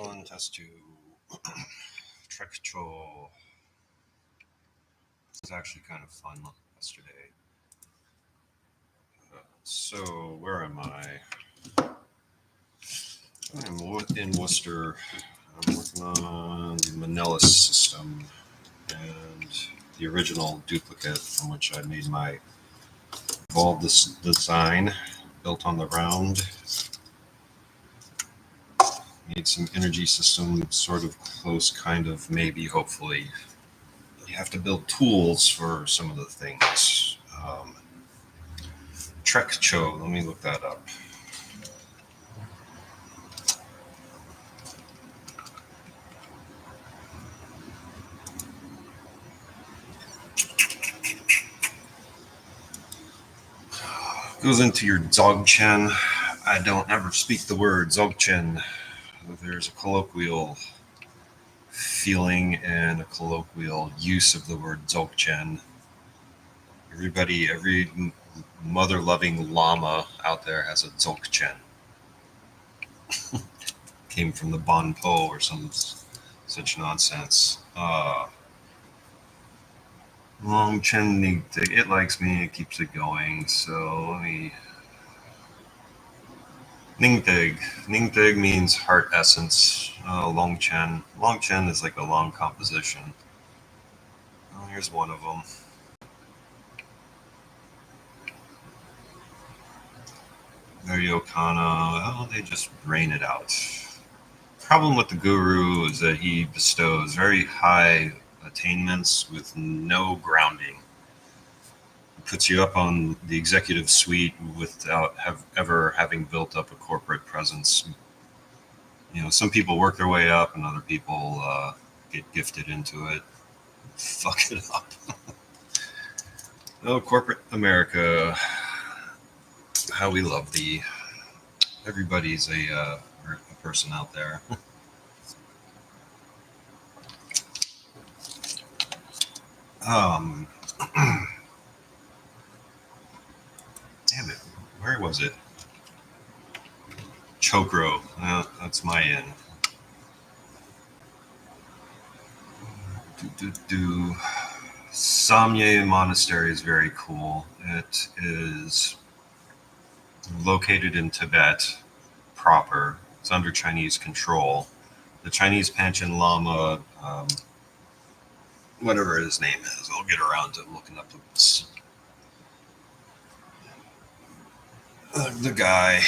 one, test two. Trekcho. It was actually kind of fun yesterday. So, where am I? I'm in Worcester. I'm working on the Manila system and the original duplicate from which I made my evolved this design built on the round. Need some energy system, sort of close, kind of, maybe, hopefully. You have to build tools for some of the things. Trekcho, let me look that up. Goes into your Dzogchen. I don't ever speak the word Dzogchen. There's a colloquial feeling and a colloquial use of the word Dzogchen. Every mother-loving lama out there has a Dzogchen. Came from the Bonpo or some such nonsense. Long Chen Nyingtik. It likes me, it keeps it going. So let me. Nyingtik. Nyingtik means heart essence. Long Chen. Long Chen is like a long composition. Oh, here's one of them. Varyokana. Oh, they just rain it out. Problem with the guru is that he bestows very high attainments with no grounding. He puts you up on the executive suite without ever having built up a corporate presence. You know, some people work their way up and other people get gifted into it. Fuck it up. Oh, corporate America. How we love thee. Everybody's a person out there. Damn it. Where was it? Chokro. That's my end. Samyé Monastery is very cool. It is located in Tibet proper. It's under Chinese control. The Chinese Panchen Lama, whatever his name is, I'll get around to looking up the guy.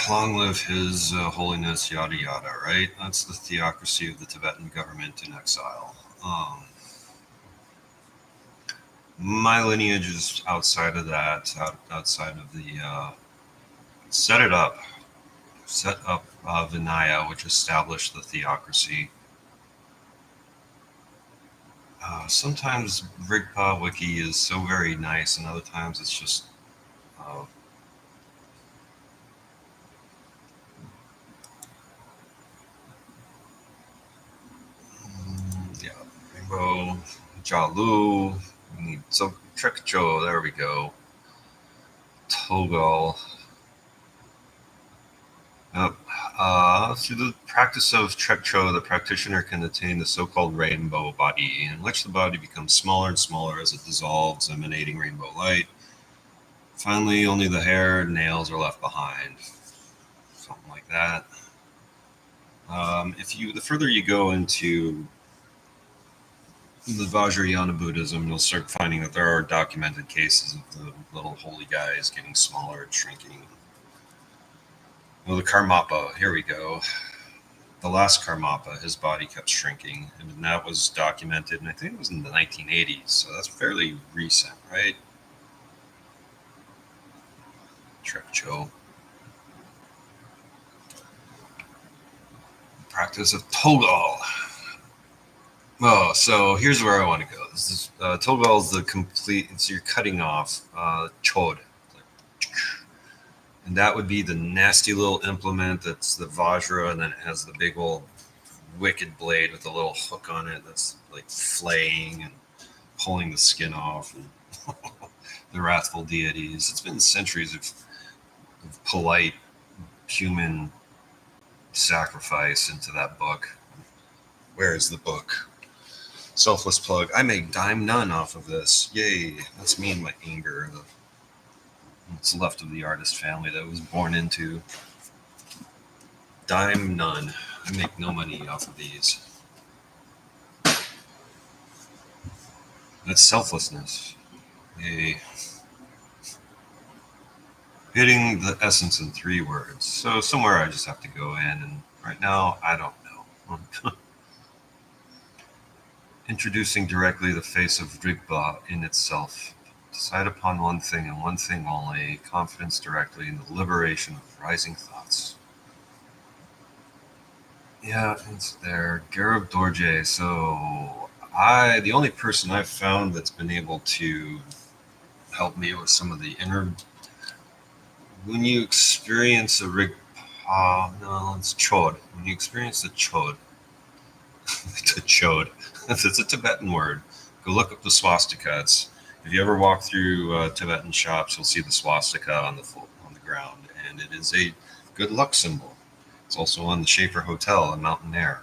Long live his holiness, yada yada, right? That's the theocracy of the Tibetan government in exile. My lineage is outside of that, outside of the set up Vinaya, which established the theocracy. Sometimes rigpa wiki is so very nice, and other times it's just Rainbow, Jalu, we need some trekcho, there we go. Togal. Through the practice of trekcho, the practitioner can attain the so-called rainbow body, in which the body becomes smaller and smaller as it dissolves, emanating rainbow light. Finally, only the hair and nails are left behind. Something like that. The further you go into the Vajrayana Buddhism, you'll start finding that there are documented cases of the little holy guys getting smaller and shrinking. Well, the Karmapa, here we go. The last Karmapa, his body kept shrinking, and that was documented, and I think it was in the 1980s, so that's fairly recent, right? Trekcho. Practice of Togal. Oh, so here's where I want to go. This is Togal is the complete. It's you're cutting off chod, and that would be the nasty little implement that's the Vajra, and then it has the big old wicked blade with a little hook on it that's like flaying and pulling the skin off. And the wrathful deities. It's been centuries of polite human sacrifice into that book. Where is the book? Selfless plug. I make dime none off of this. Yay. That's me and my anger. What's left of the artist family that I was born into. Dime none. I make no money off of these. That's selflessness. Yay. Hitting the essence in 3 words. So somewhere I just have to go in, and right now I don't know. Introducing directly the face of rigpa in itself. Decide upon one thing and one thing only. Confidence directly in the liberation of rising thoughts. Yeah, it's there. Garib Dorje. So the only person I've found that's been able to help me with some of the inner. When you experience a rigpa, no, it's chod. When you experience the chod, the chod, it's a Tibetan word. Go look up the swastika. If you ever walk through Tibetan shops, you'll see the swastika on the ground, and it is a good luck symbol. It's also on the Schaefer Hotel in Mountain Air.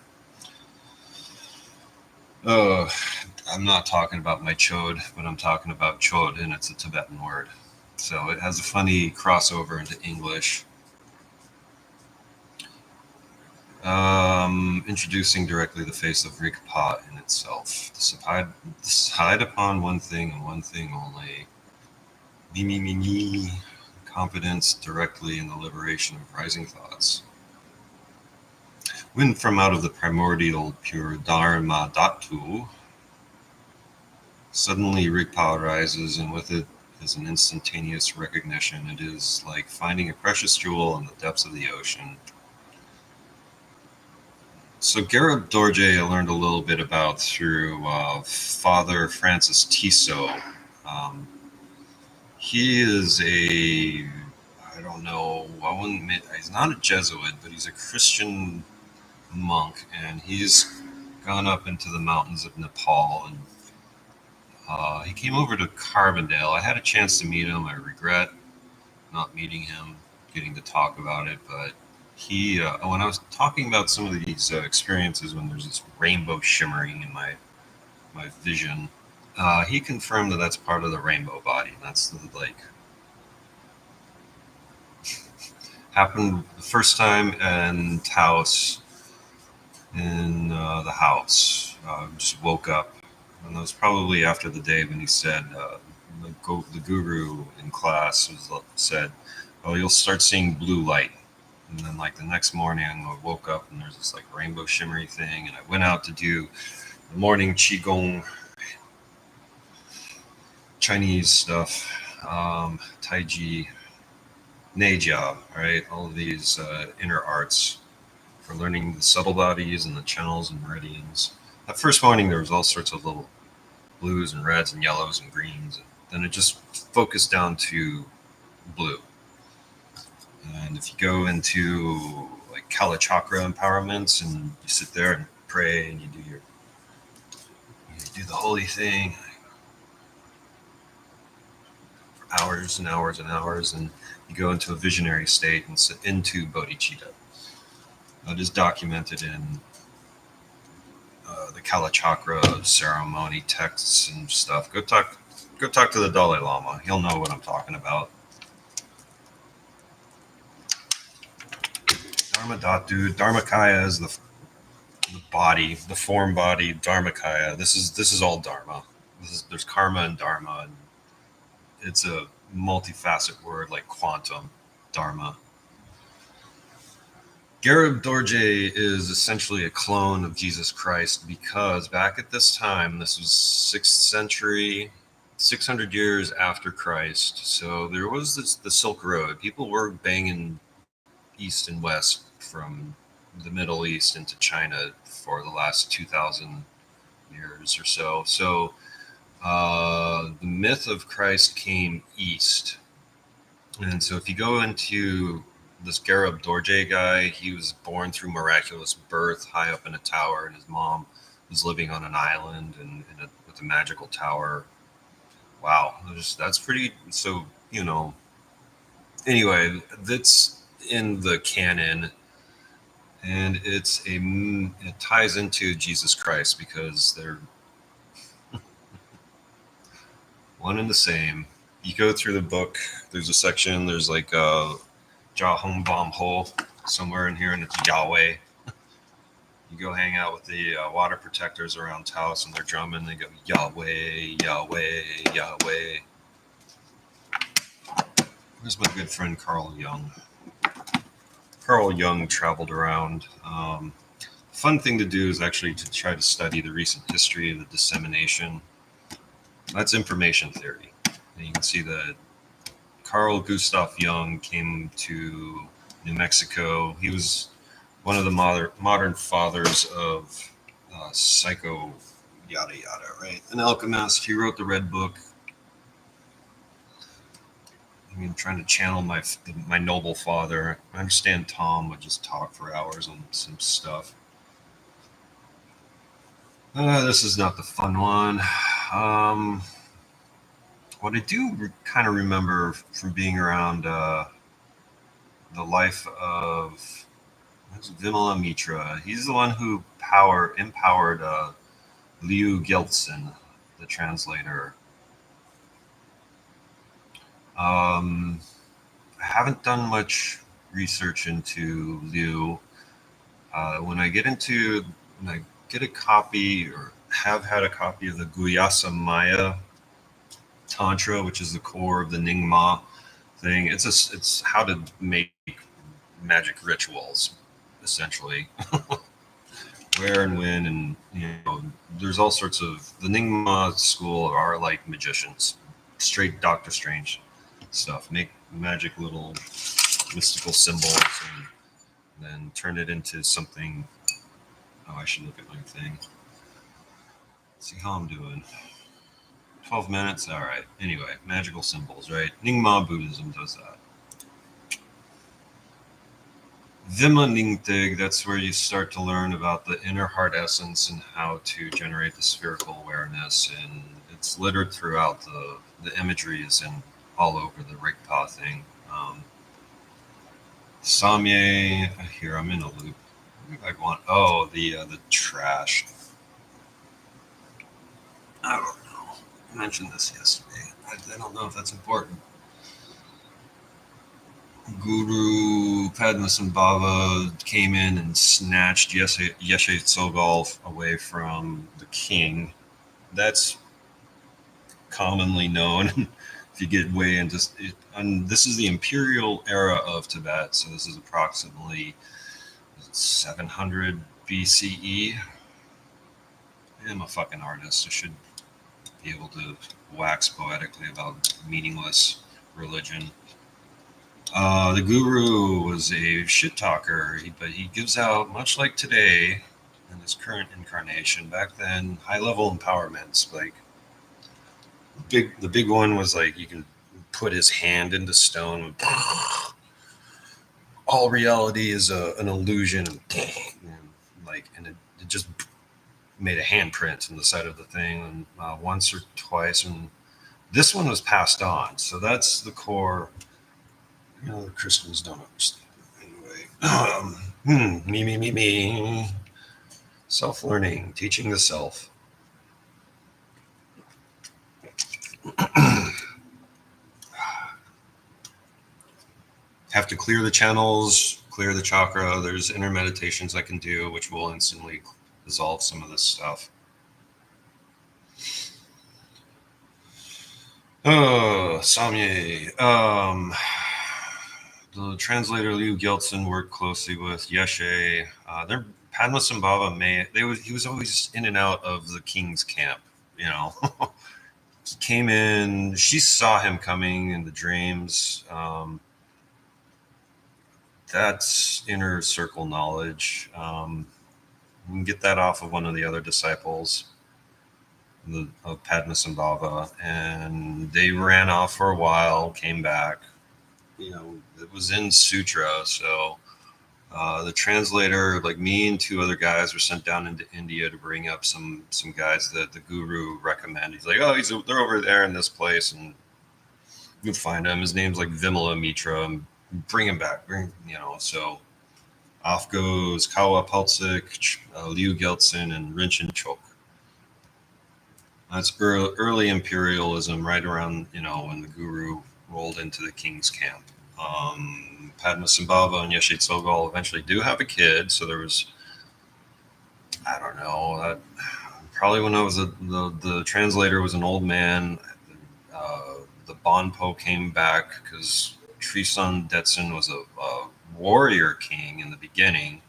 I'm not talking about my chod, but I'm talking about chod, and it's a Tibetan word. So it has a funny crossover into English. Introducing directly the face of rigpa in itself. Decide upon one thing and one thing only. Vima confidence directly in the liberation of rising thoughts. When from out of the primordial pure Dharma Dhatu, suddenly rigpa arises, and with it is an instantaneous recognition. It is like finding a precious jewel in the depths of the ocean. So Garib Dorje I learned a little bit about through Father Francis Tissot. He is I don't know, I wouldn't admit, he's not a Jesuit, but he's a Christian monk, and he's gone up into the mountains of Nepal, and he came over to Carbondale. I had a chance to meet him. I regret not meeting him, getting to talk about it, but he, when I was talking about some of these experiences when there's this rainbow shimmering in my vision, he confirmed that that's part of the rainbow body. That's like happened the first time in Taos, in the house. Just woke up, and that was probably after the day when he said the guru in class said, "Oh, you'll start seeing blue light." And then, like the next morning, I woke up and there's this like rainbow shimmery thing, and I went out to do the morning qigong, Chinese stuff, Tai Chi, Neijia, right? All of these inner arts for learning the subtle bodies and the channels and meridians. That first morning, there was all sorts of little blues and reds and yellows and greens, and then it just focused down to blue. And if you go into like Kala chakra empowerments and you sit there and pray and you do the holy thing for hours and hours and hours, and you go into a visionary state and sit into bodhicitta. That is documented in the Kala chakra ceremony texts and stuff. Go talk to the Dalai Lama. He'll know what I'm talking about. Dharma Dhatu, Dharmakaya is the body, the form body, Dharmakaya. This is all Dharma. There's karma and Dharma, and it's a multifaceted word like quantum, Dharma. Garib Dorje is essentially a clone of Jesus Christ, because back at this time, this was 6th century, 600 years after Christ. So there was the Silk Road. People were banging east and west from the Middle East into China for the last 2,000 years or so. So the myth of Christ came east. And so if you go into this Garib Dorje guy, he was born through miraculous birth high up in a tower, and his mom was living on an island and with a magical tower. Wow, that's pretty. So, anyway, that's in the canon. And it ties into Jesus Christ because they're one and the same. You go through the book, there's a section, there's like a Ja Hong Bom Ho somewhere in here, and it's Yahweh. You go hang out with the water protectors around Taos, and they're drumming. They go Yahweh, Yahweh, Yahweh. There's my good friend Carl Jung. Carl Jung traveled around. Fun thing to do is actually to try to study the recent history of the dissemination. That's information theory. And you can see that Carl Gustav Jung came to New Mexico. He was one of the modern fathers of psycho yada yada, right? An alchemist. He wrote the Red Book. I mean, trying to channel my noble father. I understand Tom would just talk for hours on some stuff. This is not the fun one. What I do kind of remember from being around the life of Vimalamitra. He's the one who empowered Luyi Gyaltsen, the translator. I haven't done much research into Liu. When I get a copy or have had a copy of the Guyasa Maya Tantra, which is the core of the Nyingma thing, it's how to make magic rituals, essentially. Where and when, and there's all sorts of the Nyingma school are like magicians, straight Doctor Strange stuff. Make magic little mystical symbols and then turn it into something. Oh, I should look at my thing. Let's see how I'm doing. 12 minutes. All right. Anyway, magical symbols, right? Nyingma Buddhism does that. Vima Nyingtik, that's where you start to learn about the inner heart essence and how to generate the spherical awareness. And it's littered throughout the imagery is in all over the rigpa thing. Samyé, here I'm in a loop. The trash. I don't know. I mentioned this yesterday. I don't know if that's important. Guru Padmasambhava came in and snatched Yeshe Tsogal away from the king. That's commonly known. If you get way into it, and this is the imperial era of Tibet, so this is approximately 700 BCE. I'm a fucking artist. I should be able to wax poetically about meaningless religion. The guru was a shit talker, but he gives out, much like today in his current incarnation. Back then, high level empowerments, like the big one was like you can put his hand into stone. All reality is an illusion, and it just made a handprint on the side of the thing, and once or twice, and this one was passed on. So that's the core. The Christians don't understand. Anyway, me. Self-learning, teaching the self. Have to clear the channels, clear the chakra. There's inner meditations I can do, which will instantly dissolve some of this stuff. Oh, Samyé. The translator Liu Gyaltsen worked closely with Yeshe. Padmasambhava he was always in and out of the king's camp. He came in. She saw him coming in the dreams. That's inner circle knowledge. You can get that off of one of the other disciples of Padmasambhava, and they ran off for a while, came back. It was in sutra, so the translator, like me and two other guys, were sent down into India to bring up some guys that the guru recommended. He's like, they're over there in this place, and you'll find him. His name's like Vimalamitra. Bring him back. So Off goes Kawa, Paltsek, Liu Gyaltsen, and Rinchen Chok. That's early imperialism, right around when the guru rolled into the king's camp. Padmasambhava and Yeshe Tsogyal eventually do have a kid, so there was, I don't know, probably when I was the translator was an old man. The Bonpo came back because Trisong Detsen was a warrior king in the beginning.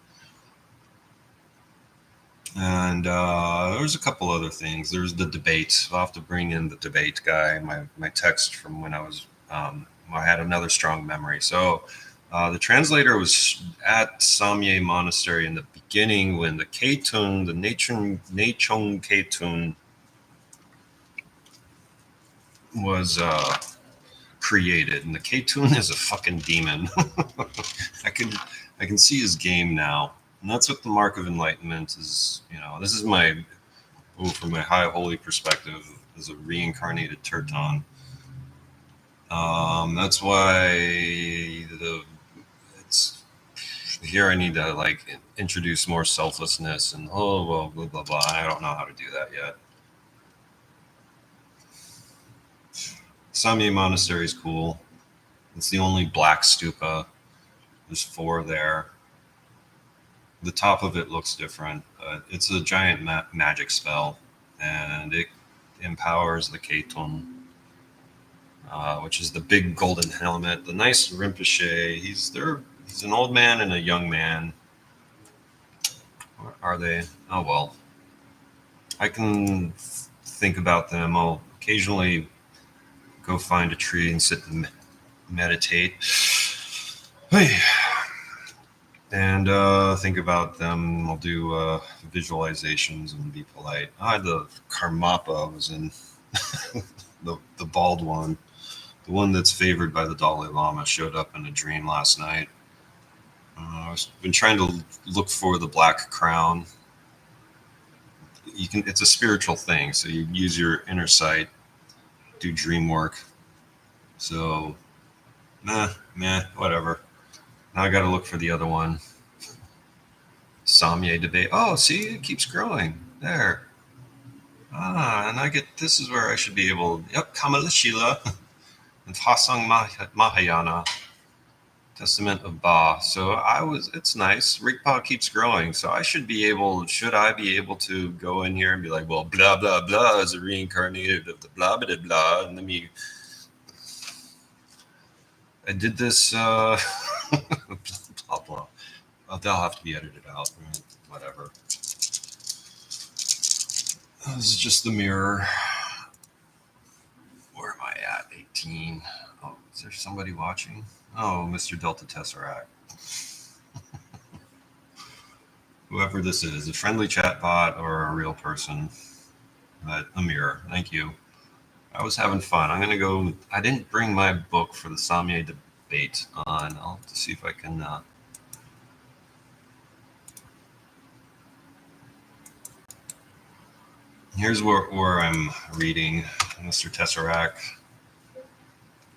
And there's a couple other things. There's the debate. I'll have to bring in the debate guy, my text from when I had another strong memory. So the translator was at Samyé Monastery in the beginning when the Ketun, the Nechung Ketun was created. And the Ketun is a fucking demon. I can see his game now. And that's what the mark of enlightenment is. This is from my high holy perspective, as a reincarnated Terton. That's why it's here. I need to introduce more selflessness and blah blah blah. I don't know how to do that yet. Samyé Monastery is cool. It's the only black stupa. There's 4 there. The top of it looks different. It's a giant magic spell, and it empowers the Ketun, which is the big golden helmet. The nice Rinpoche. He's an old man and a young man. Where are they? Oh well. I can think about them. I'll occasionally go find a tree and sit and meditate. And think about them. I'll do visualizations and be polite. The Karmapa was in the bald one. The one that's favored by the Dalai Lama showed up in a dream last night. I've been trying to look for the black crown. It's a spiritual thing, so you use your inner sight, do dream work. So, whatever. Now I got to look for the other one. Samyé debate. Oh, see, it keeps growing. There. And this is where I should be able. Yep, Kamalashila and Hasang Mahayana. Testament of Ba. So it's nice. Rigpa keeps growing. So should I be able to go in here and be like, well, blah, blah, blah is a reincarnated of the blah, blah, blah. And I did this, blah, blah. They'll have to be edited out. Whatever. This is just the mirror. Where am I at? 18. Oh, is there somebody watching? Oh, Mr. Delta Tesseract. Whoever this is, a friendly chatbot or a real person. But a mirror. Thank you. I was having fun. I'm going to go. I didn't bring my book for the Samyé debate on. I'll have to see if I can. Here's where I'm reading, Mr. Tesseract.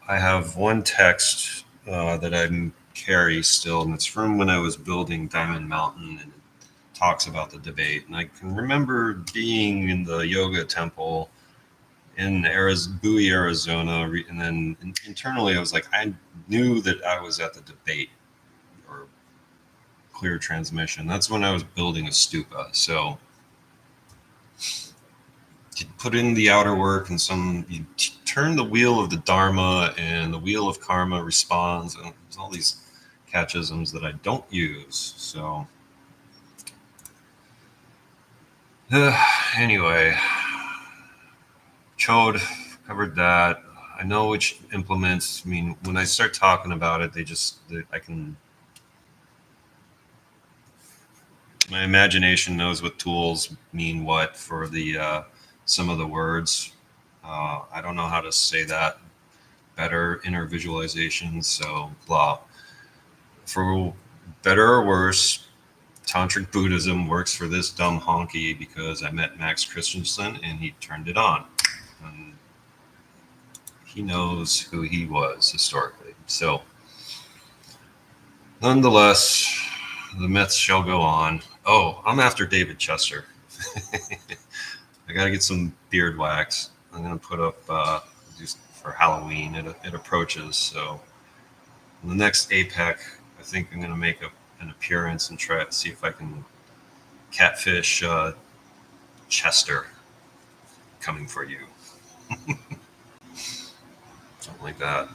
I have one text that I carry still, and it's from when I was building Diamond Mountain, and it talks about the debate. And I can remember being in the yoga temple in Bowie, Arizona, and then internally I was like, I knew that I was at the debate or clear transmission. That's when I was building a stupa. So you put in the outer work, and you turn the wheel of the Dharma, and the wheel of karma responds. And there's all these catechisms that I don't use. So anyway, chod, covered that. I know which implements. I mean, when I start talking about it, my imagination knows what tools mean what for the some of the words. I don't know how to say that better, inner visualization. So blah. For better or worse, Tantric Buddhism works for this dumb honky because I met Max Christensen and he turned it on. And he knows who he was historically. So, nonetheless, The myths shall go on. Oh, I'm after David Chester. I gotta get some beard wax. I'm gonna put up just for Halloween. It approaches, so in the next APEC, I think I'm gonna make an appearance and try to see if I can catfish Chester. Coming for you. Something like that.